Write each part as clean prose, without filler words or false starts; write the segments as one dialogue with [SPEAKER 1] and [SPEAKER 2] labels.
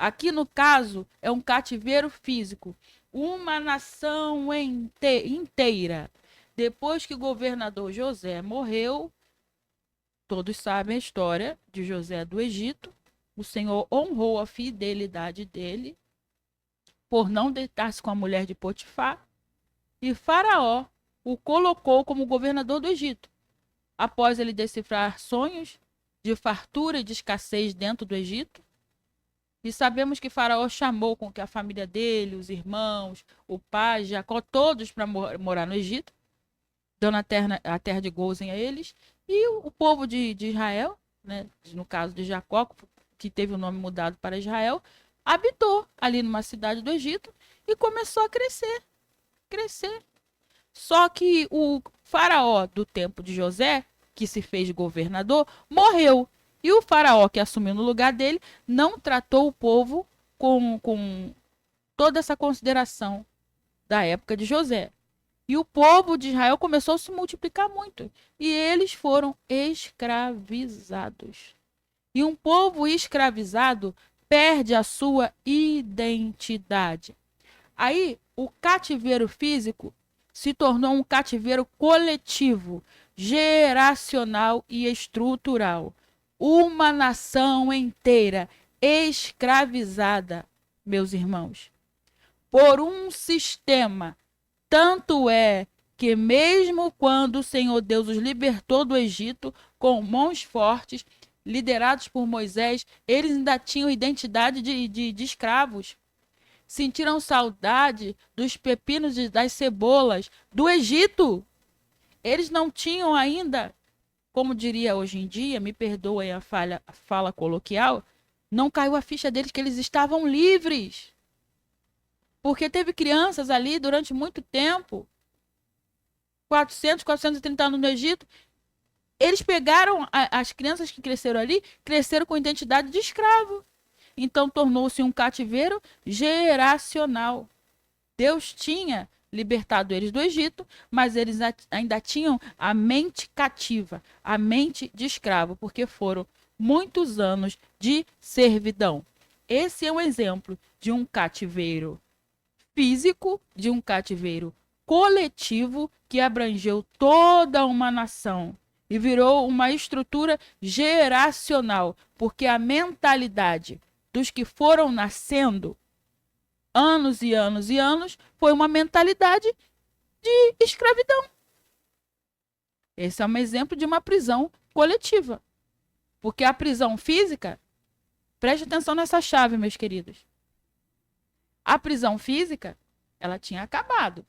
[SPEAKER 1] Aqui, no caso, é um cativeiro físico. Uma nação inteira. Depois que o governador José morreu, todos sabem a história de José do Egito. O Senhor honrou a fidelidade dele por não deitar-se com a mulher de Potifar. E Faraó o colocou como governador do Egito. Após ele decifrar sonhos de fartura e de escassez dentro do Egito, e sabemos que Faraó chamou com que a família dele, os irmãos, o pai, Jacó, todos para morar no Egito, dando a terra de Gozem a eles. E o povo de Israel, né, no caso de Jacó, que teve o nome mudado para Israel, habitou ali numa cidade do Egito e começou a crescer, crescer. Só que o faraó do tempo de José, que se fez governador, morreu. E o faraó que assumiu no lugar dele não tratou o povo com toda essa consideração da época de José. E o povo de Israel começou a se multiplicar muito. E eles foram escravizados. E um povo escravizado perde a sua identidade. Aí, o cativeiro físico se tornou um cativeiro coletivo, geracional e estrutural. Uma nação inteira escravizada, meus irmãos, por um sistema. Tanto é que mesmo quando o Senhor Deus os libertou do Egito com mãos fortes, liderados por Moisés, eles ainda tinham identidade de escravos. Sentiram saudade dos pepinos e das cebolas do Egito. Eles não tinham ainda, como diria hoje em dia, me perdoem a fala coloquial, não caiu a ficha deles que eles estavam livres. Porque teve crianças ali durante muito tempo, 430 anos no Egito, eles pegaram as crianças que cresceram ali, cresceram com identidade de escravo. Então tornou-se um cativeiro geracional. Deus tinha libertado eles do Egito, mas eles ainda tinham a mente cativa, a mente de escravo, porque foram muitos anos de servidão. Esse é um exemplo de um cativeiro físico, de um cativeiro coletivo que abrangeu toda uma nação e virou uma estrutura geracional, porque a mentalidade dos que foram nascendo anos e anos e anos foi uma mentalidade de escravidão. Esse é um exemplo de uma prisão coletiva. Porque a prisão física, preste atenção nessa chave, meus queridos. A prisão física, ela tinha acabado.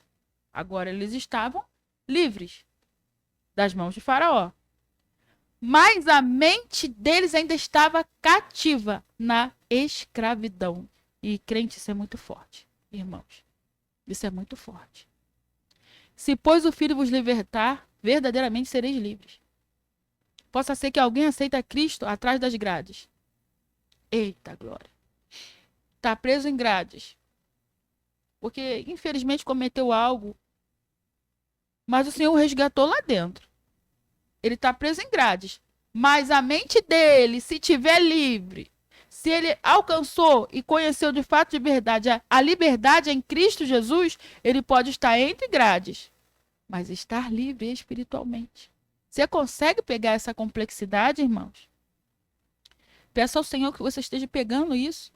[SPEAKER 1] Agora eles estavam livres das mãos de Faraó. Mas a mente deles ainda estava cativa na escravidão. E crente, isso é muito forte, irmãos. Isso é muito forte. Se, pois, o Filho vos libertar, verdadeiramente sereis livres. Possa ser que alguém aceita Cristo atrás das grades. Eita glória. Está preso em grades. Porque, infelizmente, cometeu algo. Mas o Senhor o resgatou lá dentro. Ele está preso em grades. Mas a mente dele, se tiver livre, se ele alcançou e conheceu de fato de verdade a liberdade em Cristo Jesus, ele pode estar entre grades, mas estar livre espiritualmente. Você consegue pegar essa complexidade, irmãos? Peça ao Senhor que você esteja pegando isso.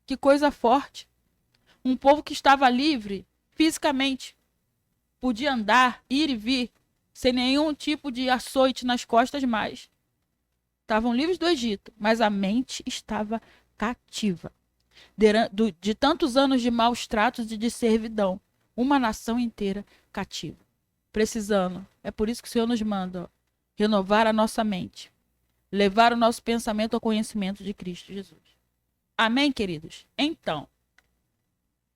[SPEAKER 1] Que coisa forte. Um povo que estava livre fisicamente, podia andar, ir e vir, sem nenhum tipo de açoite nas costas mais. Estavam livres do Egito, mas a mente estava cativa. De tantos anos de maus tratos e de servidão. Uma nação inteira cativa. Precisando. É por isso que o Senhor nos manda, ó, renovar a nossa mente. Levar o nosso pensamento ao conhecimento de Cristo Jesus. Amém, queridos? Então,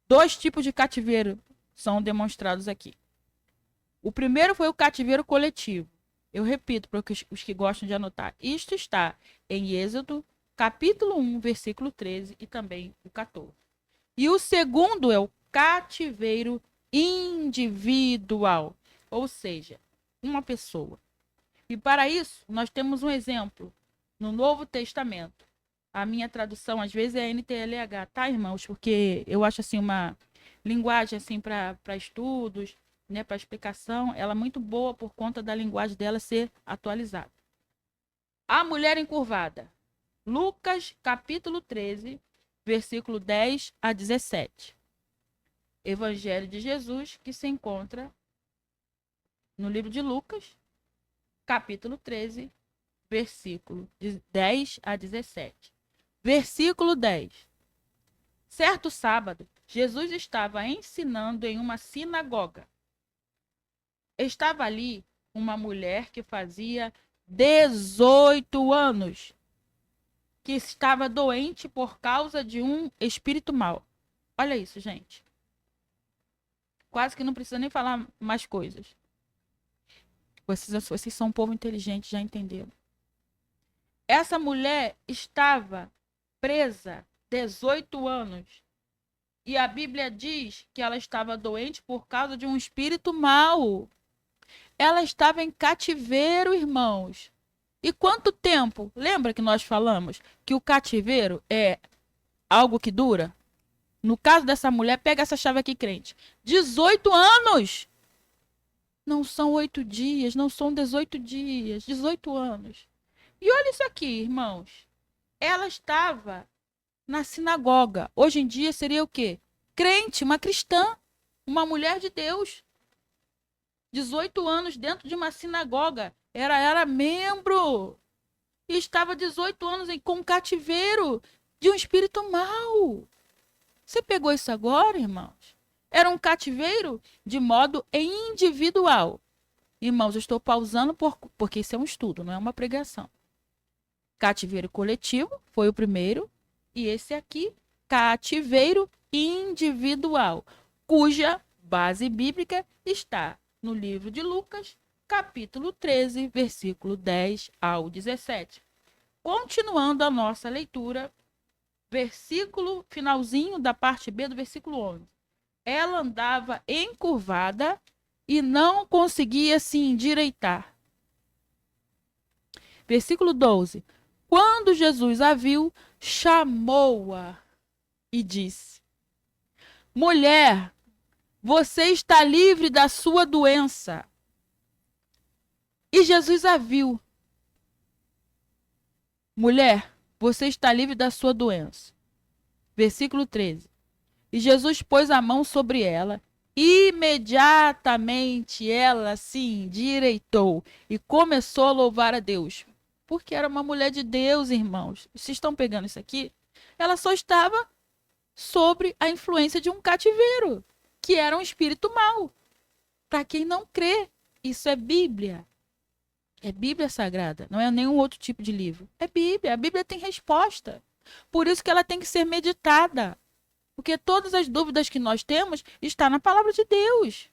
[SPEAKER 1] 2 tipos de cativeiro são demonstrados aqui. O primeiro foi o cativeiro coletivo. Eu repito para os que gostam de anotar. Isto está em Êxodo, capítulo 1, versículo 13 e também o 14. E o segundo é o cativeiro individual, ou seja, uma pessoa. E para isso, nós temos um exemplo no Novo Testamento. A minha tradução, às vezes, é NTLH, tá, irmãos? Porque eu acho, assim, uma linguagem, assim, para estudos, né, para explicação, ela é muito boa por conta da linguagem dela ser atualizada. A mulher encurvada. Lucas, capítulo 13, versículo 10 a 17. Evangelho de Jesus, que se encontra no livro de Lucas, capítulo 13, versículo de 10 a 17. Versículo 10. Certo sábado, Jesus estava ensinando em uma sinagoga. Estava ali uma mulher que fazia 18 anos, que estava doente por causa de um espírito mau. Olha isso, gente. Quase que não precisa nem falar mais coisas. Vocês são um povo inteligente, já entenderam. Essa mulher estava presa 18 anos. E a Bíblia diz que ela estava doente por causa de um espírito mau. Ela estava em cativeiro, irmãos. E quanto tempo? Lembra que nós falamos que o cativeiro é algo que dura? No caso dessa mulher, pega essa chave aqui, crente. 18 anos! Não são 8 dias, não são 18 dias, 18 anos. E olha isso aqui, irmãos. Ela estava na sinagoga. Hoje em dia seria o quê? Crente, uma cristã, uma mulher de Deus. 18 anos dentro de uma sinagoga. Era membro. E estava 18 anos com cativeiro de um espírito mau. Você pegou isso agora, irmãos? Era um cativeiro de modo individual. Irmãos, eu estou pausando porque isso é um estudo, não é uma pregação. Cativeiro coletivo foi o primeiro. E esse aqui, cativeiro individual, cuja base bíblica está no livro de Lucas, capítulo 13, versículo 10 ao 17. Continuando a nossa leitura, versículo finalzinho da parte B do versículo 11. Ela andava encurvada e não conseguia se endireitar. Versículo 12. Quando Jesus a viu, chamou-a e disse: Mulher, você está livre da sua doença. E Jesus a viu. Mulher, você está livre da sua doença. Versículo 13. E Jesus pôs a mão sobre ela. Imediatamente ela se endireitou e começou a louvar a Deus. Porque era uma mulher de Deus, irmãos. Vocês estão pegando isso aqui? Ela só estava sobre a influência de um cativeiro, que era um espírito mau. Para quem não crê, isso é Bíblia. É Bíblia Sagrada, não é nenhum outro tipo de livro. É Bíblia, a Bíblia tem resposta. Por isso que ela tem que ser meditada. Porque todas as dúvidas que nós temos estão na palavra de Deus.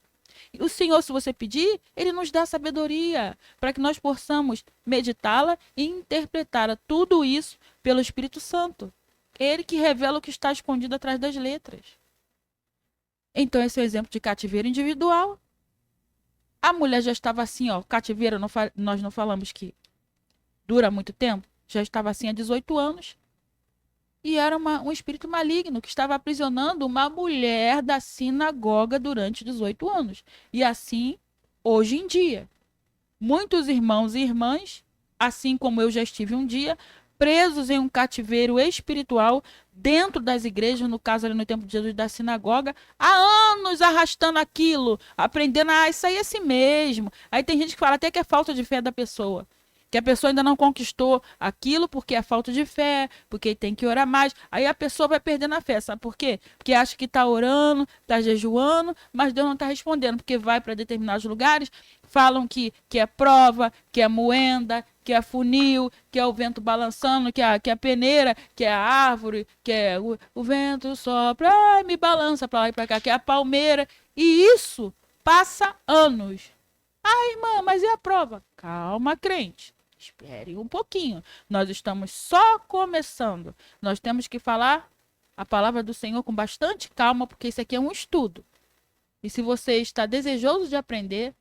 [SPEAKER 1] O Senhor, se você pedir, Ele nos dá sabedoria para que nós possamos meditá-la e interpretar tudo isso pelo Espírito Santo. Ele que revela o que está escondido atrás das letras. Então, esse é o exemplo de cativeiro individual. A mulher já estava assim, ó, cativeiro, nós não falamos que dura muito tempo, já estava assim há 18 anos. E era um espírito maligno que estava aprisionando uma mulher da sinagoga durante 18 anos. E assim, hoje em dia, muitos irmãos e irmãs, assim como eu já estive um dia, presos em um cativeiro espiritual dentro das igrejas, no caso ali no tempo de Jesus da sinagoga, há anos arrastando aquilo, aprendendo, isso aí é assim mesmo. Aí tem gente que fala até que é falta de fé da pessoa. Que a pessoa ainda não conquistou aquilo porque é falta de fé, porque tem que orar mais. Aí a pessoa vai perdendo a fé, sabe por quê? Porque acha que está orando, está jejuando, mas Deus não está respondendo, porque vai para determinados lugares, falam que é prova, que é moenda, que é funil, que é o vento balançando, que é a peneira, que é a árvore, que é o vento sopra, me balança para lá e para cá, que é a palmeira. E isso passa anos. Irmã, mas e a prova? Calma, crente. Espere um pouquinho. Nós estamos só começando. Nós temos que falar a palavra do Senhor com bastante calma, porque isso aqui é um estudo. E se você está desejoso de aprender,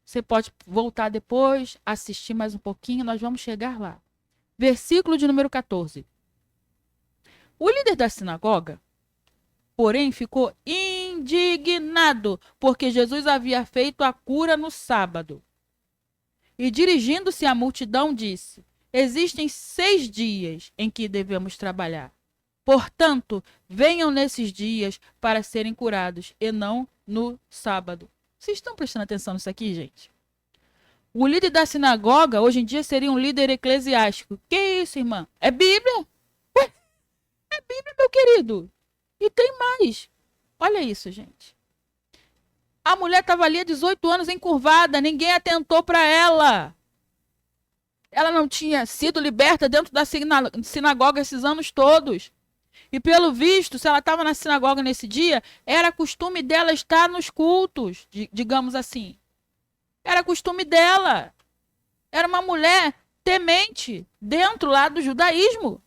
[SPEAKER 1] você pode voltar depois, assistir mais um pouquinho, nós vamos chegar lá. Versículo de número 14. O líder da sinagoga, porém, ficou indignado, porque Jesus havia feito a cura no sábado. E dirigindo-se à multidão, disse: existem 6 dias em que devemos trabalhar. Portanto, venham nesses dias para serem curados, e não no sábado. Vocês estão prestando atenção nisso aqui, gente? O líder da sinagoga, hoje em dia, seria um líder eclesiástico. Que isso, irmã? É Bíblia? Ué, é Bíblia, meu querido. E tem mais. Olha isso, gente. A mulher estava ali há 18 anos encurvada, ninguém atentou para ela. Ela não tinha sido liberta dentro da sinagoga esses anos todos. E pelo visto, se ela estava na sinagoga nesse dia, era costume dela estar nos cultos, digamos assim. Era costume dela. Era uma mulher temente dentro lá do judaísmo.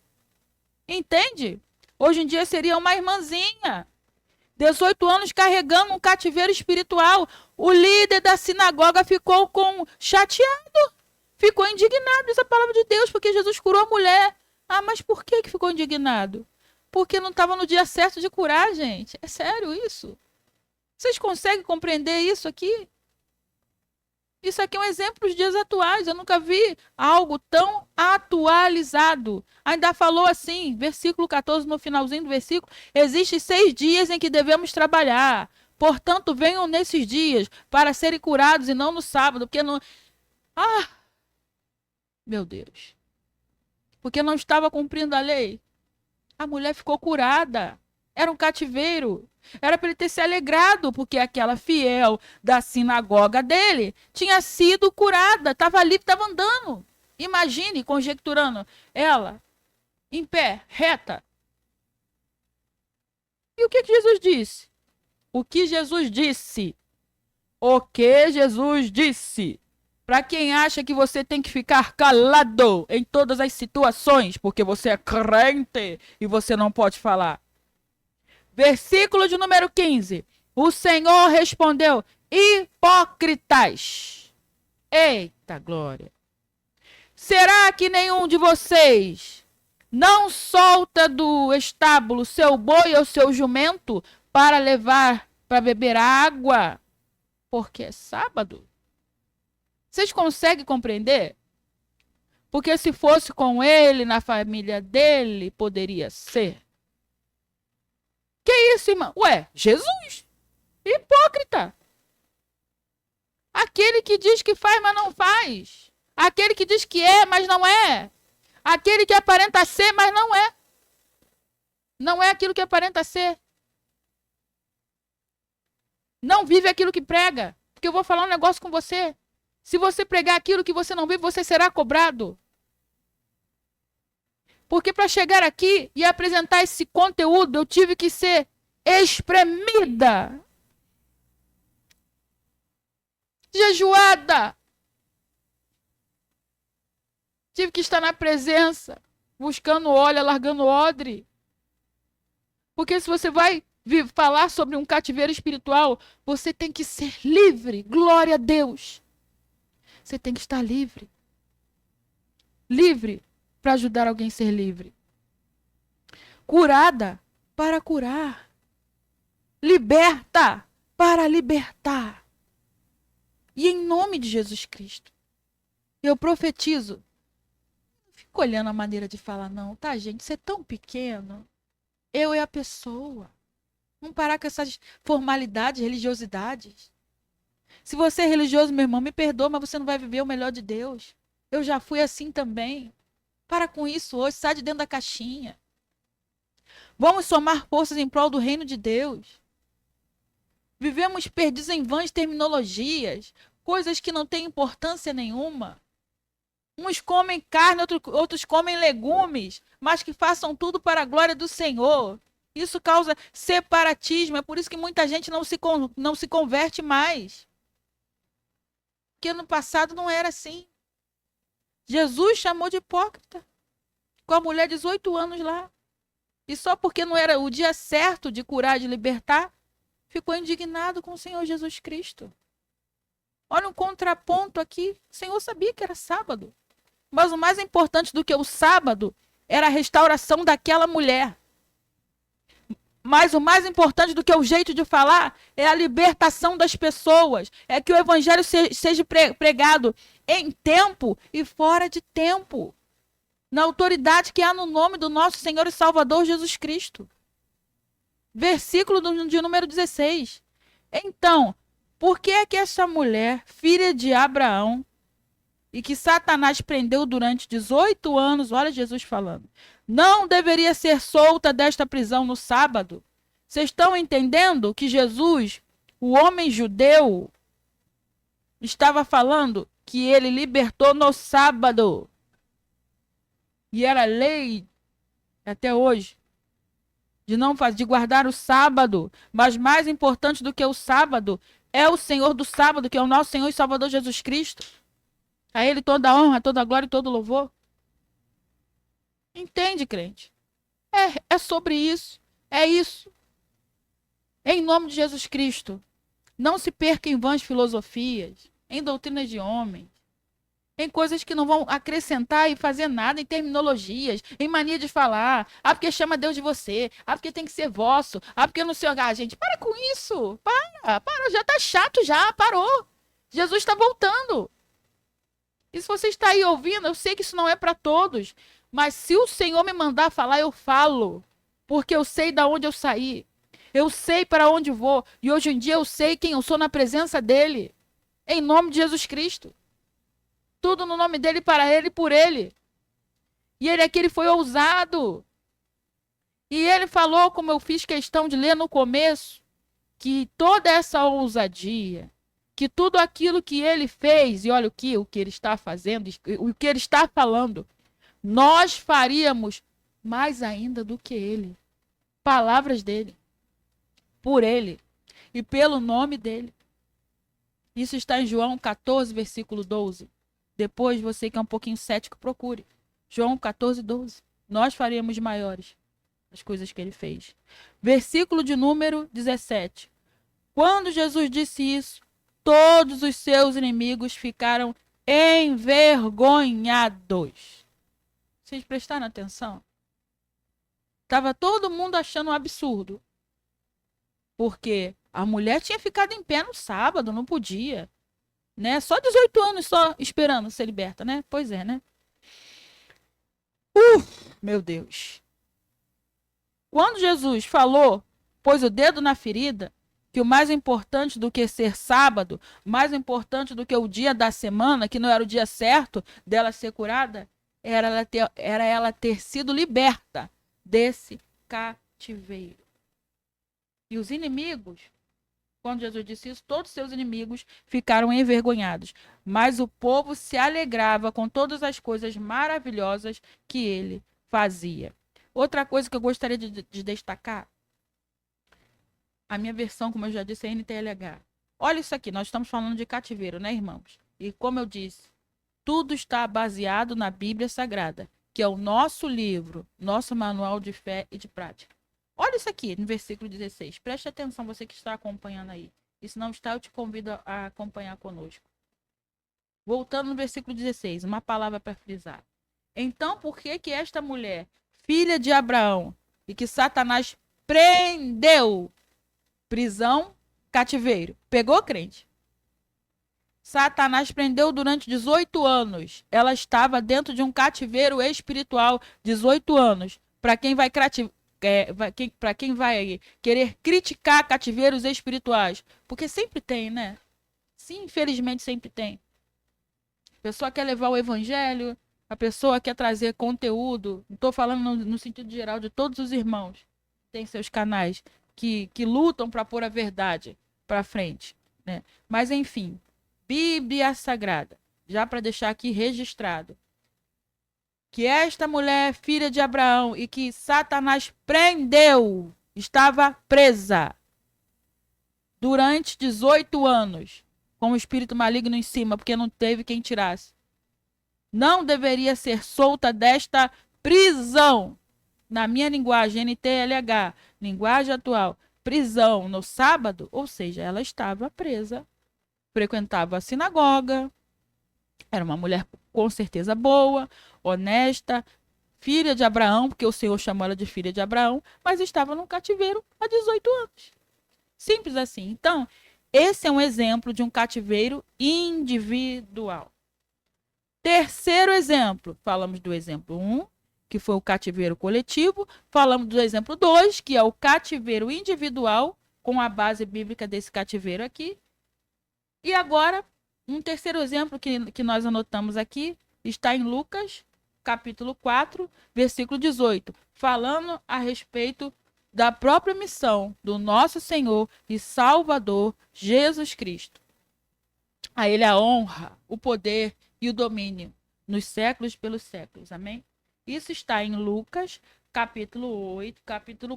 [SPEAKER 1] Entende? Hoje em dia seria uma irmãzinha. 18 anos carregando um cativeiro espiritual. O líder da sinagoga ficou chateado. Ficou indignado, diz a palavra de Deus, porque Jesus curou a mulher. Ah, mas por que ficou indignado? Porque não estava no dia certo de curar, gente. É sério isso? Vocês conseguem compreender isso aqui? Isso aqui é um exemplo dos dias atuais. Eu nunca vi algo tão atualizado. Ainda falou assim, versículo 14, no finalzinho do versículo: existem 6 dias em que devemos trabalhar. Portanto, venham nesses dias para serem curados e não no sábado. Porque não... Ah! Meu Deus. Porque não estava cumprindo a lei. A mulher ficou curada. Era um cativeiro. Era para ele ter se alegrado, porque aquela fiel da sinagoga dele tinha sido curada, estava ali, estava andando. Imagine, conjecturando, ela em pé, reta. E o que Jesus disse? O que Jesus disse? O que Jesus disse? Para quem acha que você tem que ficar calado em todas as situações, porque você é crente e você não pode falar. Versículo de número 15. O Senhor respondeu: hipócritas. Eita glória. Será que nenhum de vocês não solta do estábulo seu boi ou seu jumento para levar para beber água? Porque é sábado. Vocês conseguem compreender? Porque se fosse com ele, na família dele, poderia ser. Que isso, irmão? Ué, Jesus. Hipócrita. Aquele que diz que faz, mas não faz. Aquele que diz que é, mas não é. Aquele que aparenta ser, mas não é. Não é aquilo que aparenta ser. Não vive aquilo que prega. Porque eu vou falar um negócio com você. Se você pregar aquilo que você não vive, você será cobrado. Porque para chegar aqui e apresentar esse conteúdo, eu tive que ser espremida, jejuada. Tive que estar na presença, buscando óleo, largando odre. Porque se você vai falar sobre um cativeiro espiritual, você tem que ser livre. Glória a Deus. Você tem que estar livre. Livre para ajudar alguém a ser livre. Curada para curar. Liberta para libertar. E em nome de Jesus Cristo, eu profetizo. Não fico olhando a maneira de falar não, tá, gente? Isso é tão pequeno. Eu e a pessoa. Não parar com essas formalidades, religiosidades. Se você é religioso, meu irmão, me perdoa, mas você não vai viver o melhor de Deus. Eu já fui assim também. Para com isso hoje, sai de dentro da caixinha. Vamos somar forças em prol do reino de Deus. Vivemos perdidos em vãs terminologias, coisas que não têm importância nenhuma. Uns comem carne, outros comem legumes, mas que façam tudo para a glória do Senhor. Isso causa separatismo, é por isso que muita gente não se converte mais. Porque no passado não era assim. Jesus chamou de hipócrita com a mulher de 18 anos lá. E só porque não era o dia certo de curar, de libertar, ficou indignado com o Senhor Jesus Cristo. Olha um contraponto aqui. O Senhor sabia que era sábado. Mas o mais importante do que o sábado era a restauração daquela mulher. Mas o mais importante do que o jeito de falar é a libertação das pessoas. É que o evangelho seja pregado em tempo e fora de tempo. Na autoridade que há no nome do nosso Senhor e Salvador Jesus Cristo. Versículo de número 16. Então, por que é que essa mulher, filha de Abraão, e que Satanás prendeu durante 18 anos, olha Jesus falando, não deveria ser solta desta prisão no sábado? Vocês estão entendendo que Jesus, o homem judeu, estava falando que ele libertou no sábado. E era lei até hoje de guardar o sábado. Mas mais importante do que o sábado é o Senhor do sábado, que é o nosso Senhor e Salvador Jesus Cristo. A ele toda a honra, toda a glória e todo o louvor. Entende, crente? É sobre isso. É isso. Em nome de Jesus Cristo. Não se perca em vãs filosofias, em doutrinas de homens, em coisas que não vão acrescentar e fazer nada, em terminologias, em mania de falar. Ah, porque chama Deus de você. Ah, porque tem que ser vosso. Ah, porque não sei. Ah, gente, para com isso. Para. Já tá chato já. Parou. Jesus está voltando. E se você está aí ouvindo, eu sei que isso não é para todos. Mas se o Senhor me mandar falar, eu falo. Porque eu sei de onde eu saí. Eu sei para onde vou. E hoje em dia eu sei quem eu sou na presença dele. Em nome de Jesus Cristo. Tudo no nome dele, para ele e por ele. E ele aqui, ele foi ousado. E ele falou, como eu fiz questão de ler no começo, que toda essa ousadia, que tudo aquilo que ele fez, e olha o que ele está fazendo, o que ele está falando, nós faríamos mais ainda do que ele. Palavras dele. Por ele. E pelo nome dele. Isso está em João 14, versículo 12. Depois, você que é um pouquinho cético, procure. João 14, 12. Nós faríamos maiores as coisas que ele fez. Versículo de número 17. Quando Jesus disse isso, todos os seus inimigos ficaram envergonhados. Vocês prestaram atenção? Estava todo mundo achando um absurdo. Porque a mulher tinha ficado em pé no sábado, não podia. Né? Só 18 anos só esperando ser liberta, né? Pois é, né? Meu Deus. Quando Jesus falou, pôs o dedo na ferida, que o mais importante do que ser sábado, mais importante do que o dia da semana, que não era o dia certo dela ser curada, era ela ter sido liberta desse cativeiro. E os inimigos, quando Jesus disse isso, todos os seus inimigos ficaram envergonhados. Mas o povo se alegrava com todas as coisas maravilhosas que ele fazia. Outra coisa que eu gostaria de destacar, a minha versão, como eu já disse, é NTLH. Olha isso aqui, nós estamos falando de cativeiro, né, irmãos? E como eu disse, tudo está baseado na Bíblia Sagrada, que é o nosso livro, nosso manual de fé e de prática. Olha isso aqui, no versículo 16. Preste atenção, você que está acompanhando aí. E se não está, eu te convido a acompanhar conosco. Voltando no versículo 16, uma palavra para frisar. Então, por que esta mulher, filha de Abraão, e que Satanás prendeu, prisão, cativeiro, pegou, crente? Satanás prendeu durante 18 anos. Ela estava dentro de um cativeiro espiritual, 18 anos. Para quem vai para quem vai querer criticar cativeiros espirituais. Porque sempre tem, né? Sim, infelizmente sempre tem. A pessoa quer levar o evangelho, a pessoa quer trazer conteúdo. Não estou falando no sentido geral de todos os irmãos. Tem seus canais que lutam para pôr a verdade para frente, né? Mas enfim, Bíblia Sagrada, já para deixar aqui registrado, que esta mulher, filha de Abraão, e que Satanás prendeu, estava presa durante 18 anos, com o espírito maligno em cima, porque não teve quem tirasse. Não deveria ser solta desta prisão. Na minha linguagem, NTLH, linguagem atual, prisão no sábado, ou seja, ela estava presa, frequentava a sinagoga, era uma mulher com certeza boa, honesta, filha de Abraão, porque o Senhor chamou ela de filha de Abraão, mas estava no cativeiro há 18 anos. Simples assim. Então, esse é um exemplo de um cativeiro individual. Terceiro exemplo, falamos do exemplo 1, que foi o cativeiro coletivo, falamos do exemplo 2, que é o cativeiro individual, com a base bíblica desse cativeiro aqui. E agora, um terceiro exemplo que nós anotamos aqui, está em Lucas, capítulo 4, versículo 18, falando a respeito da própria missão do nosso Senhor e Salvador Jesus Cristo. A Ele a honra, o poder e o domínio nos séculos pelos séculos. Amém? Isso está em Lucas, capítulo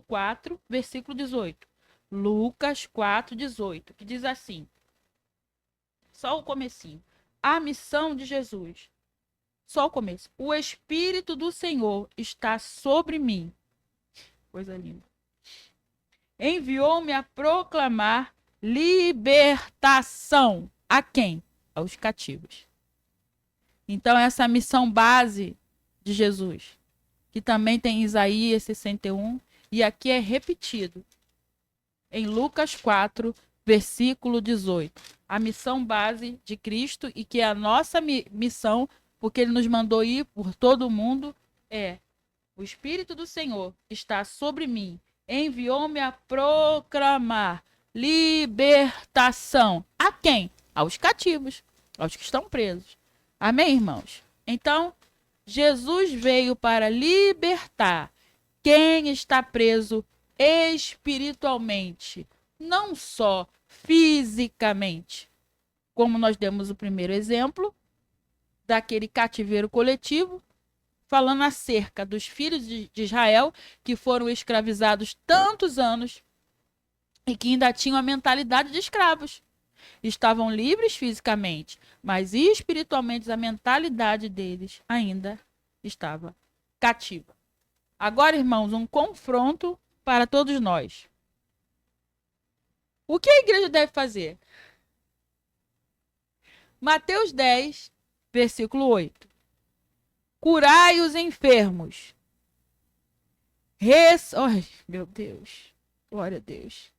[SPEAKER 1] 4, versículo 18. Lucas 4, 18, que diz assim, só o comecinho. A missão de Jesus. Só o começo. O Espírito do Senhor está sobre mim. Coisa linda. Enviou-me a proclamar libertação. A quem? Aos cativos. Então, essa missão base de Jesus, que também tem Isaías 61, e aqui é repetido em Lucas 4, versículo 18. A missão base de Cristo e que é a nossa missão, porque ele nos mandou ir por todo o mundo, é: o Espírito do Senhor está sobre mim, enviou-me a proclamar libertação. A quem? Aos cativos, aos que estão presos. Amém, irmãos? Então, Jesus veio para libertar quem está preso espiritualmente, não só fisicamente. Como nós demos o primeiro exemplo daquele cativeiro coletivo, falando acerca dos filhos de Israel que foram escravizados tantos anos e que ainda tinham a mentalidade de escravos. Estavam livres fisicamente, mas espiritualmente a mentalidade deles ainda estava cativa. Agora, irmãos, um confronto para todos nós. O que a igreja deve fazer? Mateus 10, versículo 8. Curai os enfermos. Ai, meu Deus. Glória a Deus.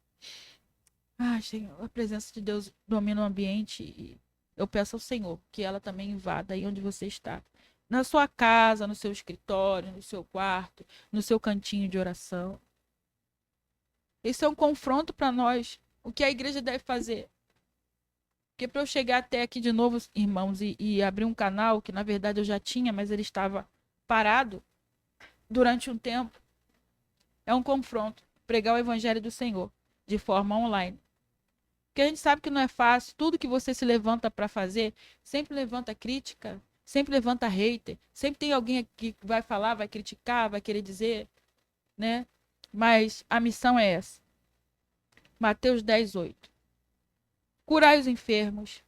[SPEAKER 1] Ai, Senhor, a presença de Deus domina o ambiente e eu peço ao Senhor que ela também invada aí onde você está. Na sua casa, no seu escritório, no seu quarto, no seu cantinho de oração. Esse é um confronto para nós. O que a igreja deve fazer? Porque para eu chegar até aqui de novo, irmãos, e abrir um canal, que na verdade eu já tinha, mas ele estava parado durante um tempo, é um confronto. Pregar o evangelho do Senhor de forma online. Porque a gente sabe que não é fácil. Tudo que você se levanta para fazer, sempre levanta crítica, sempre levanta hater, sempre tem alguém que vai falar, vai criticar, vai querer dizer, né? Mas a missão é essa. Mateus 10, 8. Curai os enfermos.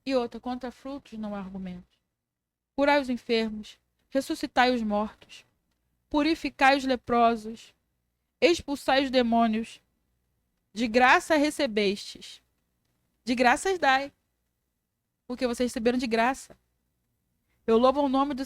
[SPEAKER 1] E outra, contra frutos não há argumentos. Curai os enfermos, ressuscitai os mortos, purificai os leprosos, expulsai os demônios. De graça recebestes, de graças dai, porque vocês receberam de graça. Eu louvo o nome do